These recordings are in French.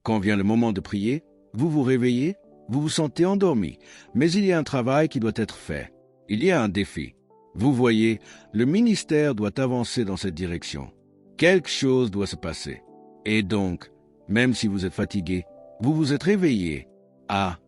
Quand vient le moment de prier, vous vous réveillez, vous vous sentez endormi, mais il y a un travail qui doit être fait. Il y a un défi. Vous voyez, le ministère doit avancer dans cette direction. Quelque chose doit se passer. Et donc, même si vous êtes fatigué, vous vous êtes réveillé. À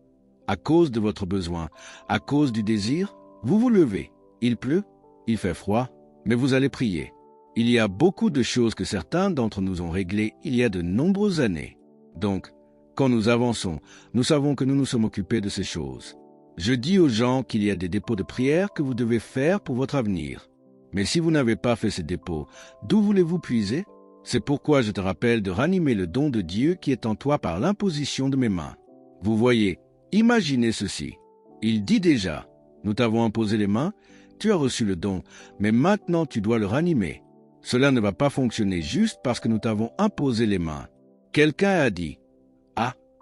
cause de votre besoin, à cause du désir, vous vous levez. Il pleut, il fait froid, mais vous allez prier. Il y a beaucoup de choses que certains d'entre nous ont réglées il y a de nombreuses années. Donc, quand nous avançons, nous savons que nous nous sommes occupés de ces choses. Je dis aux gens qu'il y a des dépôts de prière que vous devez faire pour votre avenir. Mais si vous n'avez pas fait ces dépôts, d'où voulez-vous puiser? C'est pourquoi je te rappelle de ranimer le don de Dieu qui est en toi par l'imposition de mes mains. Vous voyez, imaginez ceci. Il dit déjà, nous t'avons imposé les mains, tu as reçu le don, mais maintenant tu dois le ranimer. Cela ne va pas fonctionner juste parce que nous t'avons imposé les mains. Quelqu'un a dit,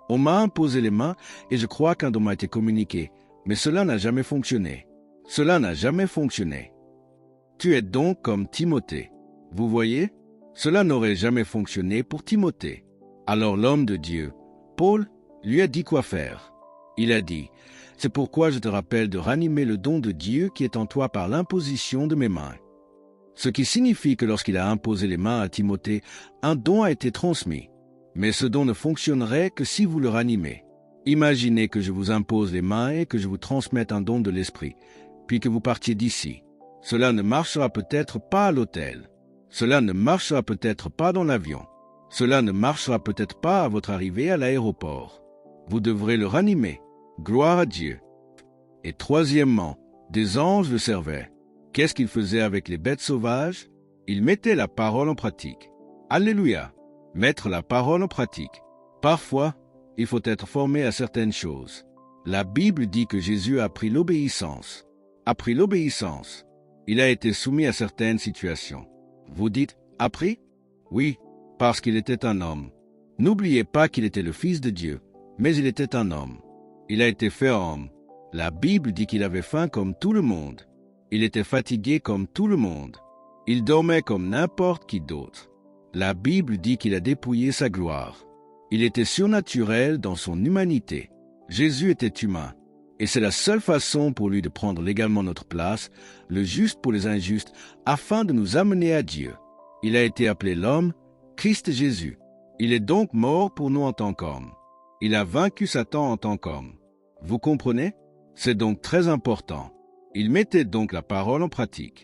on m'a imposé les mains et je crois qu'un don m'a été communiqué, mais cela n'a jamais fonctionné. Cela n'a jamais fonctionné. Tu es donc comme Timothée. Vous voyez? Cela n'aurait jamais fonctionné pour Timothée. Alors l'homme de Dieu, Paul, lui a dit quoi faire. Il a dit, c'est pourquoi je te rappelle de ranimer le don de Dieu qui est en toi par l'imposition de mes mains. Ce qui signifie que lorsqu'il a imposé les mains à Timothée, un don a été transmis. Mais ce don ne fonctionnerait que si vous le ranimez. Imaginez que je vous impose les mains et que je vous transmette un don de l'esprit, puis que vous partiez d'ici. Cela ne marchera peut-être pas à l'hôtel. Cela ne marchera peut-être pas dans l'avion. Cela ne marchera peut-être pas à votre arrivée à l'aéroport. Vous devrez le ranimer. Gloire à Dieu. Et troisièmement, des anges le servaient. Qu'est-ce qu'ils faisaient avec les bêtes sauvages? Ils mettaient la parole en pratique. Alléluia! Mettre la parole en pratique. Parfois, il faut être formé à certaines choses. La Bible dit que Jésus a appris l'obéissance. Appris l'obéissance. Il a été soumis à certaines situations. Vous dites, appris? Oui, parce qu'il était un homme. N'oubliez pas qu'il était le Fils de Dieu, mais il était un homme. Il a été fait homme. La Bible dit qu'il avait faim comme tout le monde. Il était fatigué comme tout le monde. Il dormait comme n'importe qui d'autre. La Bible dit qu'il a dépouillé sa gloire. Il était surnaturel dans son humanité. Jésus était humain. Et c'est la seule façon pour lui de prendre légalement notre place, le juste pour les injustes, afin de nous amener à Dieu. Il a été appelé l'homme, Christ Jésus. Il est donc mort pour nous en tant qu'homme. Il a vaincu Satan en tant qu'homme. Vous comprenez? C'est donc très important. Il mettait donc la parole en pratique.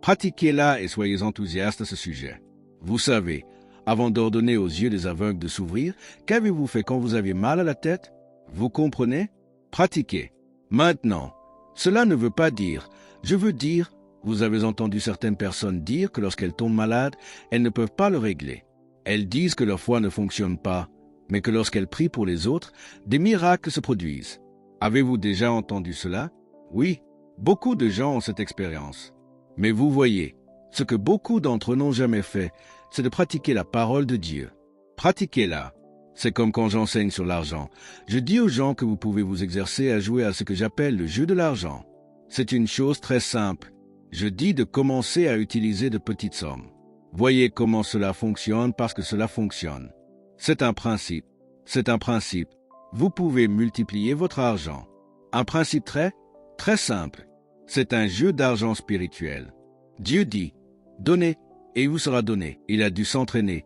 Pratiquez-la et soyez enthousiastes à ce sujet. Vous savez, avant d'ordonner aux yeux des aveugles de s'ouvrir, qu'avez-vous fait quand vous aviez mal à la tête? Vous comprenez? Pratiquez. Maintenant, cela ne veut pas dire, je veux dire, vous avez entendu certaines personnes dire que lorsqu'elles tombent malades, elles ne peuvent pas le régler. Elles disent que leur foi ne fonctionne pas, mais que lorsqu'elles prient pour les autres, des miracles se produisent. Avez-vous déjà entendu cela? Oui, beaucoup de gens ont cette expérience. Mais vous voyez, ce que beaucoup d'entre eux n'ont jamais fait, c'est de pratiquer la parole de Dieu. Pratiquez-la. C'est comme quand j'enseigne sur l'argent. Je dis aux gens que vous pouvez vous exercer à jouer à ce que j'appelle le jeu de l'argent. C'est une chose très simple. Je dis de commencer à utiliser de petites sommes. Voyez comment cela fonctionne parce que cela fonctionne. C'est un principe. C'est un principe. Vous pouvez multiplier votre argent. Un principe très simple. C'est un jeu d'argent spirituel. Dieu dit, donnez et il vous sera donné. Il a dû s'entraîner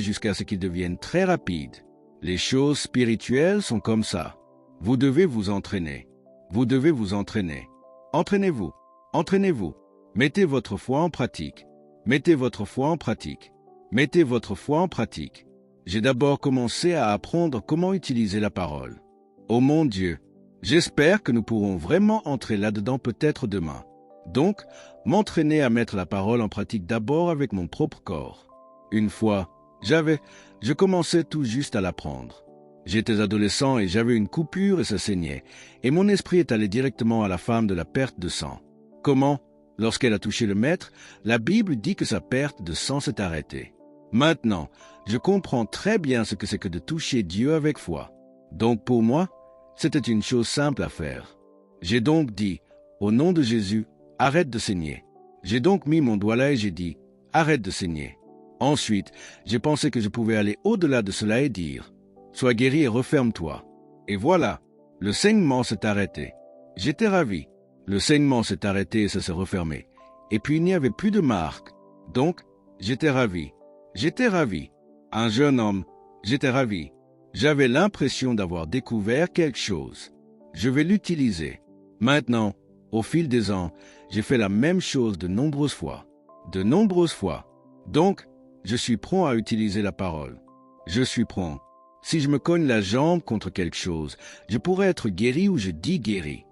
jusqu'à ce qu'il devienne très rapide. Les choses spirituelles sont comme ça. Vous devez vous entraîner. Vous devez vous entraîner. Entraînez-vous. Entraînez-vous. Mettez votre foi en pratique. Mettez votre foi en pratique. Mettez votre foi en pratique. J'ai d'abord commencé à apprendre comment utiliser la parole. Oh mon Dieu, j'espère que nous pourrons vraiment entrer là-dedans peut-être demain. Donc, m'entraîner à mettre la parole en pratique d'abord avec mon propre corps. Une fois, je commençais tout juste à l'apprendre. J'étais adolescent et j'avais une coupure et ça saignait, et mon esprit est allé directement à la femme de la perte de sang. Comment? Lorsqu'elle a touché le maître, la Bible dit que sa perte de sang s'est arrêtée. Maintenant, je comprends très bien ce que c'est que de toucher Dieu avec foi. Donc pour moi, c'était une chose simple à faire. J'ai donc dit, au nom de Jésus, arrête de saigner. J'ai donc mis mon doigt là et j'ai dit, arrête de saigner. Ensuite, j'ai pensé que je pouvais aller au-delà de cela et dire « Sois guéri et referme-toi ». Et voilà, le saignement s'est arrêté. J'étais ravi. Le saignement s'est arrêté et ça s'est refermé. Et puis il n'y avait plus de marque. Donc, j'étais ravi. J'étais ravi. Un jeune homme, j'étais ravi. J'avais l'impression d'avoir découvert quelque chose. Je vais l'utiliser. Maintenant, au fil des ans, j'ai fait la même chose de nombreuses fois. De nombreuses fois. Donc, je suis prompt à utiliser la parole. Je suis prompt. Si je me cogne la jambe contre quelque chose, je pourrais être guéri ou je dis guéri.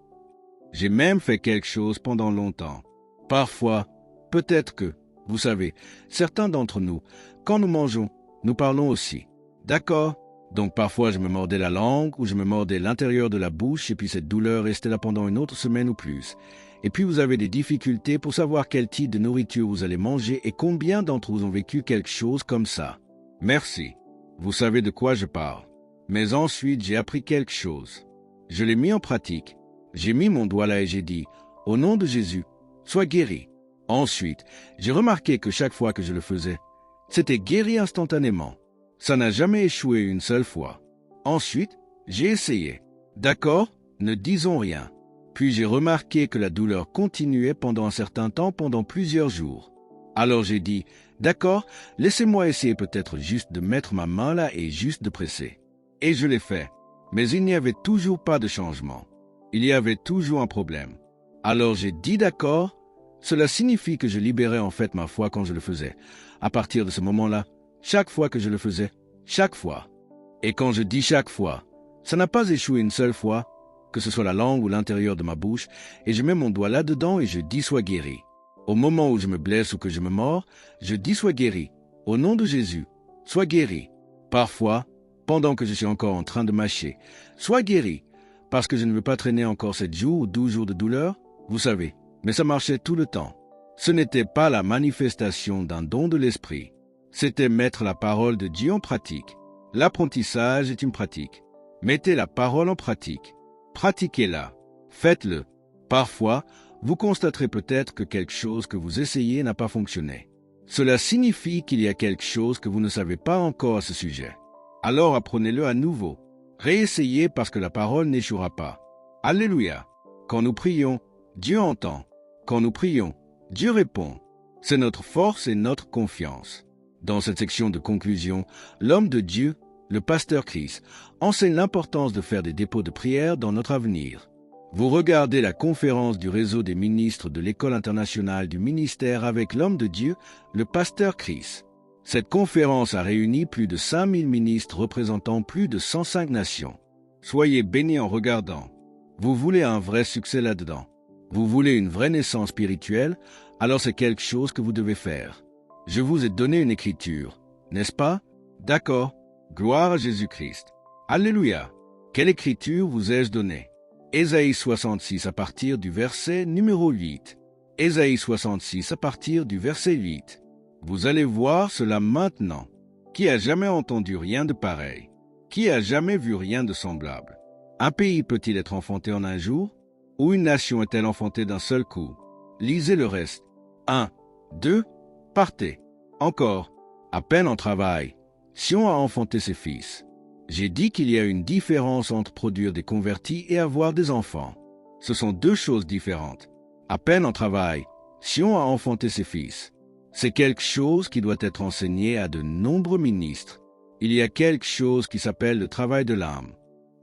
J'ai même fait quelque chose pendant longtemps. Parfois, peut-être que, vous savez, certains d'entre nous, quand nous mangeons, nous parlons aussi. D'accord? Donc parfois je me mordais la langue ou je me mordais l'intérieur de la bouche et puis cette douleur restait là pendant une autre semaine ou plus. Et puis vous avez des difficultés pour savoir quel type de nourriture vous allez manger et combien d'entre vous ont vécu quelque chose comme ça. Merci. Vous savez de quoi je parle. Mais ensuite j'ai appris quelque chose. Je l'ai mis en pratique. J'ai mis mon doigt là et j'ai dit, au nom de Jésus, sois guéri. Ensuite, j'ai remarqué que chaque fois que je le faisais, c'était guéri instantanément. Ça n'a jamais échoué une seule fois. Ensuite, j'ai essayé. D'accord, ne disons rien. Puis j'ai remarqué que la douleur continuait pendant un certain temps, pendant plusieurs jours. Alors j'ai dit, d'accord, laissez-moi essayer peut-être juste de mettre ma main là et juste de presser. Et je l'ai fait. Mais il n'y avait toujours pas de changement. Il y avait toujours un problème. Alors j'ai dit d'accord, cela signifie que je libérais en fait ma foi quand je le faisais. À partir de ce moment-là, chaque fois que je le faisais, chaque fois. Et quand je dis chaque fois, ça n'a pas échoué une seule fois, que ce soit la langue ou l'intérieur de ma bouche, et je mets mon doigt là-dedans et je dis sois guéri. Au moment où je me blesse ou que je me mords, je dis sois guéri. Au nom de Jésus, sois guéri. Parfois, pendant que je suis encore en train de mâcher, sois guéri. Parce que je ne veux pas traîner encore 7 jours ou 12 jours de douleur, vous savez, mais ça marchait tout le temps. Ce n'était pas la manifestation d'un don de l'esprit. C'était mettre la parole de Dieu en pratique. L'apprentissage est une pratique. Mettez la parole en pratique. Pratiquez-la. Faites-le. Parfois, vous constaterez peut-être que quelque chose que vous essayez n'a pas fonctionné. Cela signifie qu'il y a quelque chose que vous ne savez pas encore à ce sujet. Alors apprenez-le à nouveau. Réessayez parce que la parole n'échouera pas. Alléluia. Quand nous prions, Dieu entend. Quand nous prions, Dieu répond. C'est notre force et notre confiance. Dans cette section de conclusion, l'homme de Dieu, le pasteur Chris, enseigne l'importance de faire des dépôts de prière dans notre avenir. Vous regardez la conférence du réseau des ministres de l'École internationale du ministère avec l'homme de Dieu, le pasteur Chris. Cette conférence a réuni plus de 5000 ministres représentant plus de 105 nations. Soyez bénis en regardant. Vous voulez un vrai succès là-dedans. Vous voulez une vraie naissance spirituelle, alors c'est quelque chose que vous devez faire. Je vous ai donné une écriture, n'est-ce pas? D'accord. Gloire à Jésus-Christ. Alléluia. Quelle écriture vous ai-je donnée? Ésaïe 66 à partir du verset numéro 8. Ésaïe 66 à partir du verset 8. Vous allez voir cela maintenant. Qui a jamais entendu rien de pareil? Qui a jamais vu rien de semblable? Un pays peut-il être enfanté en un jour? Ou une nation est-elle enfantée d'un seul coup? Lisez le reste. 1, 2, partez. Encore. À peine en travail. Sion a enfanté ses fils. J'ai dit qu'il y a une différence entre produire des convertis et avoir des enfants. Ce sont deux choses différentes. À peine en travail. Sion a enfanté ses fils. C'est quelque chose qui doit être enseigné à de nombreux ministres. Il y a quelque chose qui s'appelle le travail de l'âme.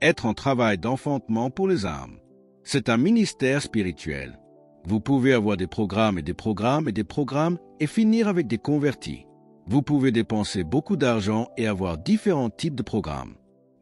Être en travail d'enfantement pour les âmes. C'est un ministère spirituel. Vous pouvez avoir des programmes et des programmes et des programmes et finir avec des convertis. Vous pouvez dépenser beaucoup d'argent et avoir différents types de programmes.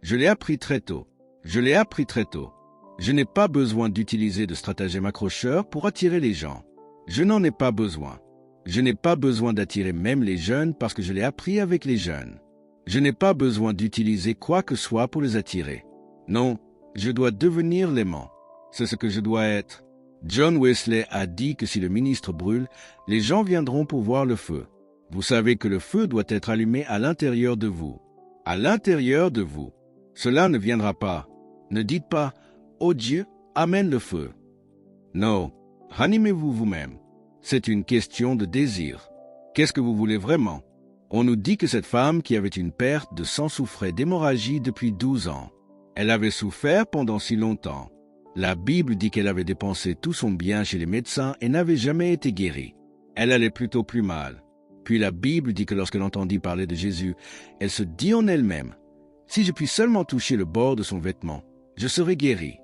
Je l'ai appris très tôt. Je l'ai appris très tôt. Je n'ai pas besoin d'utiliser de stratagèmes accrocheurs pour attirer les gens. Je n'en ai pas besoin. Je n'ai pas besoin d'attirer même les jeunes parce que je l'ai appris avec les jeunes. Je n'ai pas besoin d'utiliser quoi que ce soit pour les attirer. Non, je dois devenir l'aimant. C'est ce que je dois être. John Wesley a dit que si le ministre brûle, les gens viendront pour voir le feu. Vous savez que le feu doit être allumé à l'intérieur de vous. À l'intérieur de vous. Cela ne viendra pas. Ne dites pas « Oh Dieu, amène le feu ». Non, ranimez-vous vous-même. C'est une question de désir. Qu'est-ce que vous voulez vraiment? On nous dit que cette femme qui avait une perte de sang souffrait d'hémorragie depuis 12 ans. Elle avait souffert pendant si longtemps. La Bible dit qu'elle avait dépensé tout son bien chez les médecins et n'avait jamais été guérie. Elle allait plutôt plus mal. Puis la Bible dit que lorsqu'elle entendit parler de Jésus, elle se dit en elle-même, « Si je puis seulement toucher le bord de son vêtement, je serai guérie. »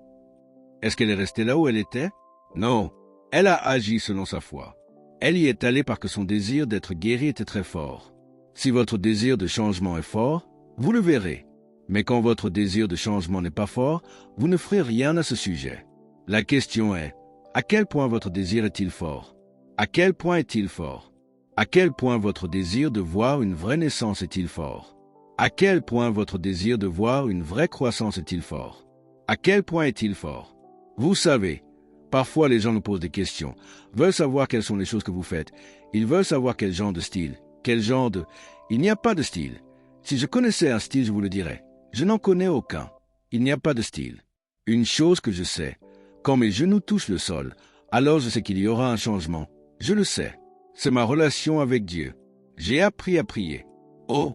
Est-ce qu'elle est restée là où elle était? Non, elle a agi selon sa foi. Elle y est allée parce que son désir d'être guérie était très fort. Si votre désir de changement est fort, vous le verrez. Mais quand votre désir de changement n'est pas fort, vous ne ferez rien à ce sujet. La question est, à quel point votre désir est-il fort? À quel point est-il fort? À quel point votre désir de voir une vraie naissance est-il fort? À quel point votre désir de voir une vraie croissance est-il fort? À quel point est-il fort? Vous savez, parfois les gens nous posent des questions, veulent savoir quelles sont les choses que vous faites. Ils veulent savoir quel genre de style, quel genre de... Il n'y a pas de style. Si je connaissais un style, je vous le dirais. Je n'en connais aucun. Il n'y a pas de style. Une chose que je sais, quand mes genoux touchent le sol, alors je sais qu'il y aura un changement. Je le sais. C'est ma relation avec Dieu. J'ai appris à prier. Oh!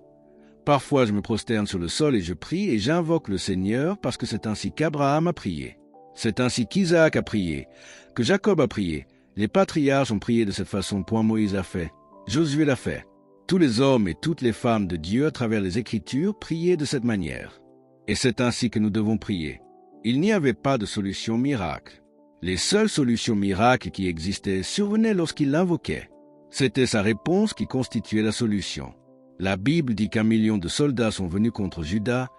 Parfois je me prosterne sur le sol et je prie et j'invoque le Seigneur parce que c'est ainsi qu'Abraham a prié. C'est ainsi qu'Isaac a prié, que Jacob a prié. Les patriarches ont prié de cette façon, point Moïse a fait. Josué l'a fait. Tous les hommes et toutes les femmes de Dieu à travers les Écritures priaient de cette manière. Et c'est ainsi que nous devons prier. Il n'y avait pas de solution miracle. Les seules solutions miracles qui existaient survenaient lorsqu'il l'invoquait. C'était sa réponse qui constituait la solution. La Bible dit qu'1 million de soldats sont venus contre Juda,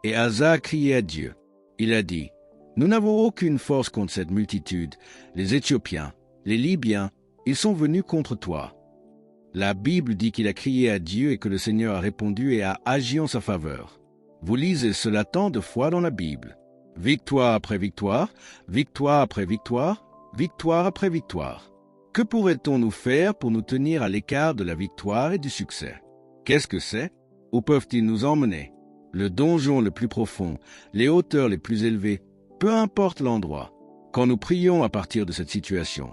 et Asa a crié à Dieu. Il a dit, « Nous n'avons aucune force contre cette multitude. Les Éthiopiens, les Libyens, ils sont venus contre toi. » La Bible dit qu'il a crié à Dieu et que le Seigneur a répondu et a agi en sa faveur. Vous lisez cela tant de fois dans la Bible. Victoire après victoire, victoire après victoire, victoire après victoire. Que pourrait-on nous faire pour nous tenir à l'écart de la victoire et du succès? Qu'est-ce que c'est? Où peuvent-ils nous emmener? Le donjon le plus profond, les hauteurs les plus élevées, peu importe l'endroit. Quand nous prions à partir de cette situation,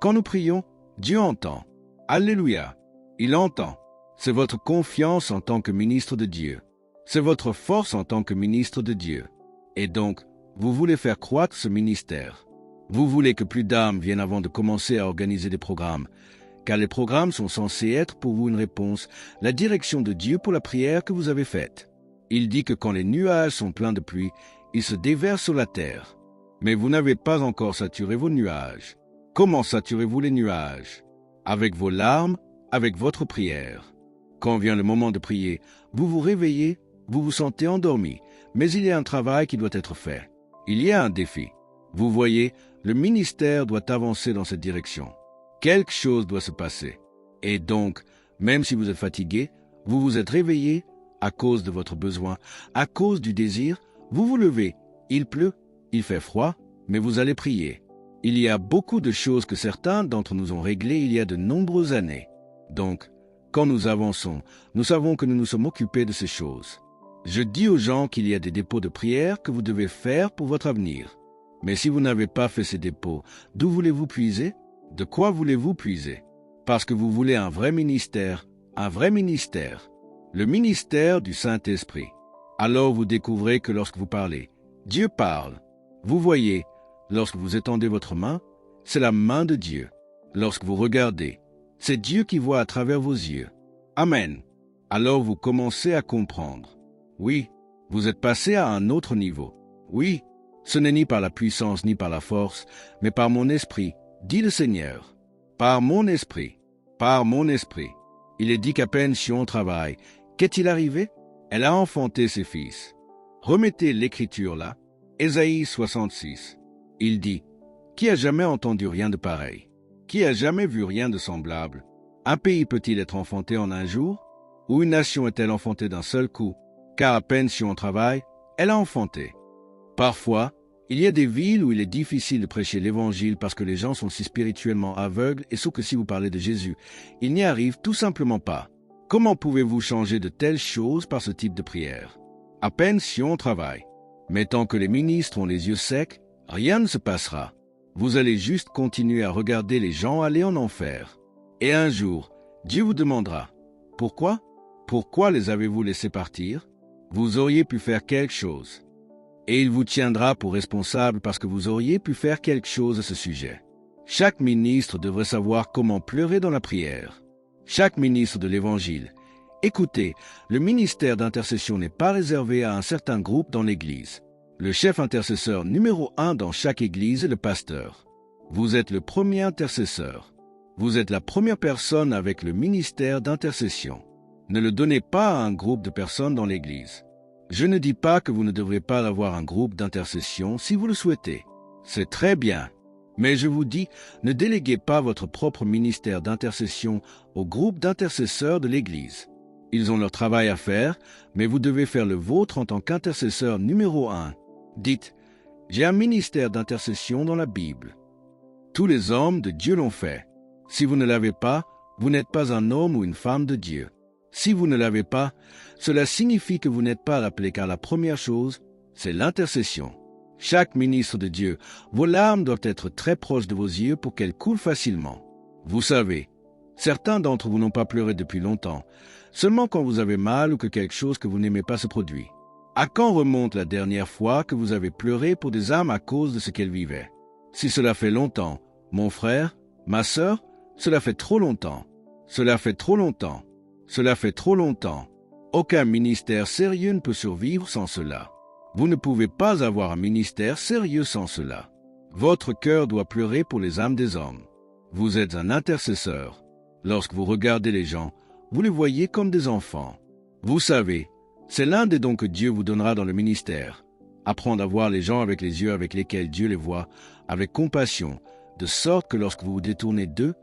quand nous prions, Dieu entend. Alléluia! Il entend. C'est votre confiance en tant que ministre de Dieu. C'est votre force en tant que ministre de Dieu. Et donc, vous voulez faire croître ce ministère. Vous voulez que plus d'âmes viennent avant de commencer à organiser des programmes, car les programmes sont censés être pour vous une réponse, la direction de Dieu pour la prière que vous avez faite. Il dit que quand les nuages sont pleins de pluie, ils se déversent sur la terre. Mais vous n'avez pas encore saturé vos nuages. Comment saturez-vous les nuages? Avec vos larmes, avec votre prière. Quand vient le moment de prier, vous vous réveillez, vous vous sentez endormi, mais il y a un travail qui doit être fait. Il y a un défi. Vous voyez, le ministère doit avancer dans cette direction. Quelque chose doit se passer. Et donc, même si vous êtes fatigué, vous vous êtes réveillé à cause de votre besoin, à cause du désir, vous vous levez. Il pleut, il fait froid, mais vous allez prier. Il y a beaucoup de choses que certains d'entre nous ont réglées il y a de nombreuses années. Donc, quand nous avançons, nous savons que nous nous sommes occupés de ces choses. Je dis aux gens qu'il y a des dépôts de prière que vous devez faire pour votre avenir. Mais si vous n'avez pas fait ces dépôts, d'où voulez-vous puiser? De quoi voulez-vous puiser? Parce que vous voulez un vrai ministère, le ministère du Saint-Esprit. Alors vous découvrez que lorsque vous parlez, Dieu parle. Vous voyez, lorsque vous étendez votre main, c'est la main de Dieu. Lorsque vous regardez, c'est Dieu qui voit à travers vos yeux. Amen. Alors vous commencez à comprendre. Oui, vous êtes passé à un autre niveau. Oui, ce n'est ni par la puissance ni par la force, mais par mon esprit, dit le Seigneur. Par mon esprit, par mon esprit. Il est dit qu'à peine Sion travaille. Qu'est-il arrivé? Elle a enfanté ses fils. Remettez l'écriture là. Ésaïe 66. Il dit, qui a jamais entendu rien de pareil? Qui a jamais vu rien de semblable? Un pays peut-il être enfanté en un jour? Ou une nation est-elle enfantée d'un seul coup? Car à peine Sion travaille, elle a enfanté. Parfois, il y a des villes où il est difficile de prêcher l'évangile parce que les gens sont si spirituellement aveugles et sauf que si vous parlez de Jésus, ils n'y arrivent tout simplement pas. Comment pouvez-vous changer de telles choses par ce type de prière? À peine Sion travaille. Mais tant que les ministres ont les yeux secs, rien ne se passera. Vous allez juste continuer à regarder les gens aller en enfer. Et un jour, Dieu vous demandera, « Pourquoi? Pourquoi les avez-vous laissés partir? Vous auriez pu faire quelque chose. Et il vous tiendra pour responsable parce que vous auriez pu faire quelque chose à ce sujet. Chaque ministre devrait savoir comment pleurer dans la prière. Chaque ministre de l'Évangile. Écoutez, le ministère d'intercession n'est pas réservé à un certain groupe dans l'Église. Le chef intercesseur numéro 1 dans chaque Église est le pasteur. Vous êtes le premier intercesseur. Vous êtes la première personne avec le ministère d'intercession. Ne le donnez pas à un groupe de personnes dans l'Église. Je ne dis pas que vous ne devrez pas avoir un groupe d'intercession si vous le souhaitez. C'est très bien. Mais je vous dis, ne déléguez pas votre propre ministère d'intercession au groupe d'intercesseurs de l'Église. Ils ont leur travail à faire, mais vous devez faire le vôtre en tant qu'intercesseur numéro 1. Dites, j'ai un ministère d'intercession dans la Bible. Tous les hommes de Dieu l'ont fait. Si vous ne l'avez pas, vous n'êtes pas un homme ou une femme de Dieu. Si vous ne l'avez pas, cela signifie que vous n'êtes pas appelé car la première chose, c'est l'intercession. Chaque ministre de Dieu, vos larmes doivent être très proches de vos yeux pour qu'elles coulent facilement. Vous savez, certains d'entre vous n'ont pas pleuré depuis longtemps, seulement quand vous avez mal ou que quelque chose que vous n'aimez pas se produit. À quand remonte la dernière fois que vous avez pleuré pour des âmes à cause de ce qu'elles vivaient? Si cela fait longtemps, mon frère, ma sœur, cela fait trop longtemps. Cela fait trop longtemps. Cela fait trop longtemps. Aucun ministère sérieux ne peut survivre sans cela. Vous ne pouvez pas avoir un ministère sérieux sans cela. Votre cœur doit pleurer pour les âmes des hommes. Vous êtes un intercesseur. Lorsque vous regardez les gens, vous les voyez comme des enfants. Vous savez, c'est l'un des dons que Dieu vous donnera dans le ministère. Apprendre à voir les gens avec les yeux avec lesquels Dieu les voit, avec compassion, de sorte que lorsque vous vous détournez d'eux,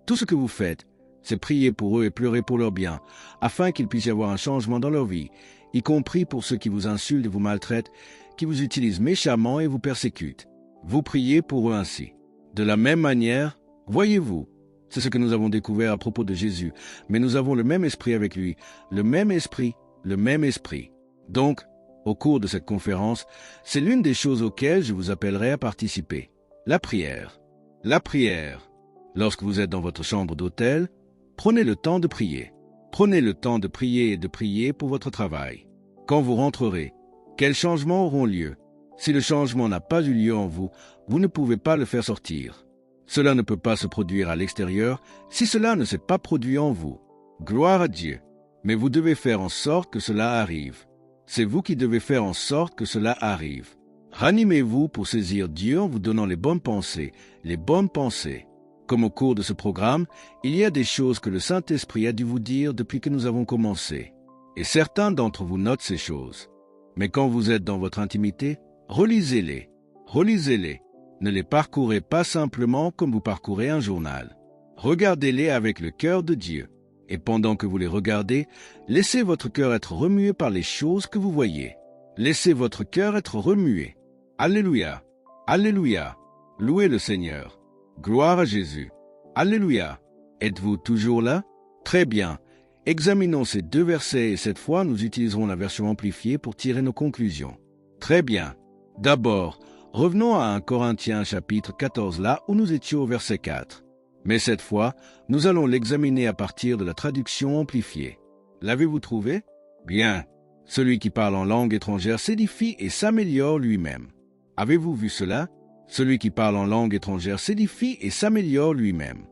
tout ce que vous faites, c'est prier pour eux et pleurer pour leur bien, afin qu'il puisse y avoir un changement dans leur vie, y compris pour ceux qui vous insultent et vous maltraitent, qui vous utilisent méchamment et vous persécutent. Vous priez pour eux ainsi. De la même manière, voyez-vous, c'est ce que nous avons découvert à propos de Jésus, mais nous avons le même esprit avec lui, le même esprit, le même esprit. Donc, au cours de cette conférence, c'est l'une des choses auxquelles je vous appellerai à participer. La prière. La prière. Lorsque vous êtes dans votre chambre d'hôtel, prenez le temps de prier. Prenez le temps de prier et de prier pour votre travail. Quand vous rentrerez, quels changements auront lieu? Si le changement n'a pas eu lieu en vous, vous ne pouvez pas le faire sortir. Cela ne peut pas se produire à l'extérieur si cela ne s'est pas produit en vous. Gloire à Dieu. Mais vous devez faire en sorte que cela arrive. C'est vous qui devez faire en sorte que cela arrive. Ranimez-vous pour saisir Dieu en vous donnant les bonnes pensées, les bonnes pensées. Comme au cours de ce programme, il y a des choses que le Saint-Esprit a dû vous dire depuis que nous avons commencé. Et certains d'entre vous notent ces choses. Mais quand vous êtes dans votre intimité, relisez-les. Relisez-les. Ne les parcourez pas simplement comme vous parcourez un journal. Regardez-les avec le cœur de Dieu. Et pendant que vous les regardez, laissez votre cœur être remué par les choses que vous voyez. Laissez votre cœur être remué. Alléluia. Alléluia. Louez le Seigneur. Gloire à Jésus. Alléluia. Êtes-vous toujours là? Très bien. Examinons ces deux versets et cette fois nous utiliserons la version amplifiée pour tirer nos conclusions. Très bien. D'abord, revenons à 1 Corinthiens chapitre 14 là où nous étions au verset 4. Mais cette fois, nous allons l'examiner à partir de la traduction amplifiée. L'avez-vous trouvé? Bien. Celui qui parle en langue étrangère s'édifie et s'améliore lui-même. Avez-vous vu cela? Celui qui parle en langue étrangère s'édifie et s'améliore lui-même.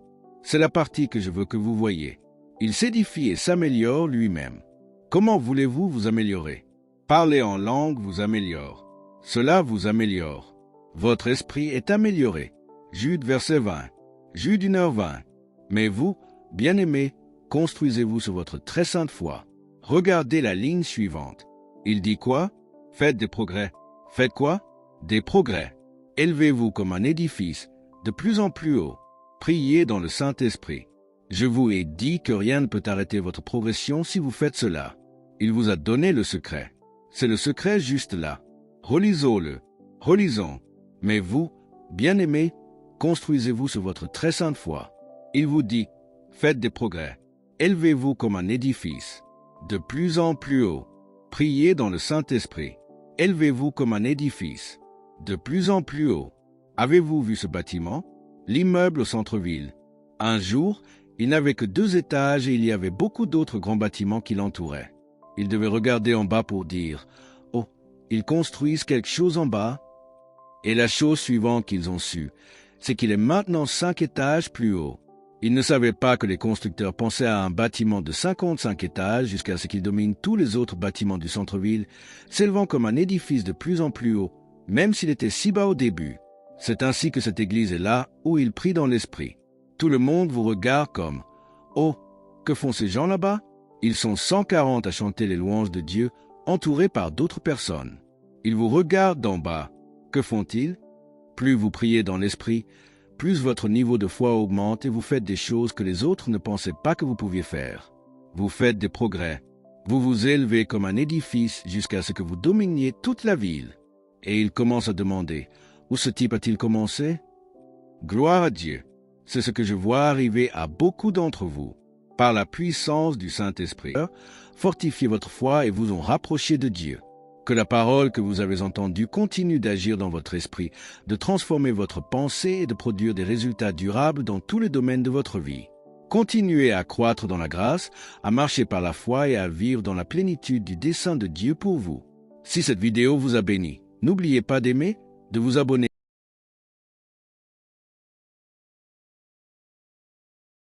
C'est la partie que je veux que vous voyez. Il s'édifie et s'améliore lui-même. Comment voulez-vous vous améliorer? Parler en langue vous améliore. Cela vous améliore. Votre esprit est amélioré. Jude verset 20. Jude 1h20. Mais vous, bien-aimés, construisez-vous sur votre très sainte foi. Regardez la ligne suivante. Il dit quoi? Faites des progrès. Faites quoi? Des progrès. Élevez-vous comme un édifice, de plus en plus haut. Priez dans le Saint-Esprit. Je vous ai dit que rien ne peut arrêter votre progression si vous faites cela. Il vous a donné le secret. C'est le secret juste là. Relisons-le. Relisons. Mais vous, bien-aimés, construisez-vous sur votre très sainte foi. Il vous dit, faites des progrès. Élevez-vous comme un édifice, de plus en plus haut. Priez dans le Saint-Esprit. Élevez-vous comme un édifice, de plus en plus haut. Avez-vous vu ce bâtiment? L'immeuble au centre-ville. Un jour, Il n'avait que 2 étages et il y avait beaucoup d'autres grands bâtiments qui l'entouraient. Il devait regarder en bas pour dire « Oh, ils construisent quelque chose en bas ?» Et la chose suivante qu'ils ont su, c'est qu'il est maintenant 5 étages plus haut. Ils ne savaient pas que les constructeurs pensaient à un bâtiment de 55 étages jusqu'à ce qu'il domine tous les autres bâtiments du centre-ville, s'élevant comme un édifice de plus en plus haut, même s'il était si bas au début. C'est ainsi que cette église est là où il prie dans l'esprit. Tout le monde vous regarde comme « Oh, que font ces gens là-bas ?» Ils sont 140 à chanter les louanges de Dieu, entourés par d'autres personnes. Ils vous regardent d'en bas. Que font-ils? Plus vous priez dans l'esprit, plus votre niveau de foi augmente et vous faites des choses que les autres ne pensaient pas que vous pouviez faire. Vous faites des progrès. Vous vous élevez comme un édifice jusqu'à ce que vous dominiez toute la ville. Et ils commencent à demander « Où ce type a-t-il commencé ?» Gloire à Dieu. C'est ce que je vois arriver à beaucoup d'entre vous. Par la puissance du Saint-Esprit, fortifiez votre foi et vous en rapprochez de Dieu. Que la parole que vous avez entendue continue d'agir dans votre esprit, de transformer votre pensée et de produire des résultats durables dans tous les domaines de votre vie. Continuez à croître dans la grâce, à marcher par la foi et à vivre dans la plénitude du dessein de Dieu pour vous. Si cette vidéo vous a béni, n'oubliez pas d'aimer, de vous abonner